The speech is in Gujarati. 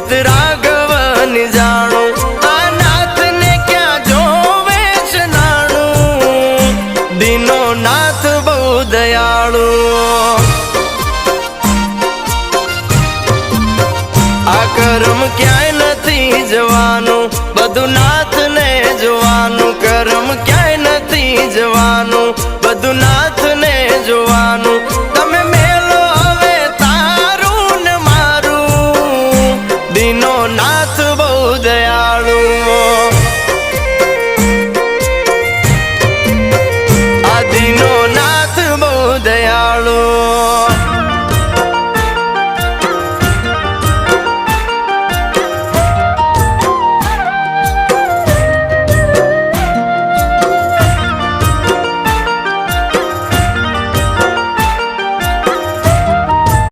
ભૂત રાઘવન જાણું આ નાથ ને ક્યાં જોવે છે નાણું દીનો નાથ બહુ દયાળુ આ કર્મ ક્યાંય નથી જવાનું બધું નાથ ને જોવાનું કર્મ ક્યાંય નથી જવાનું બધું નાથ ને જોવાનું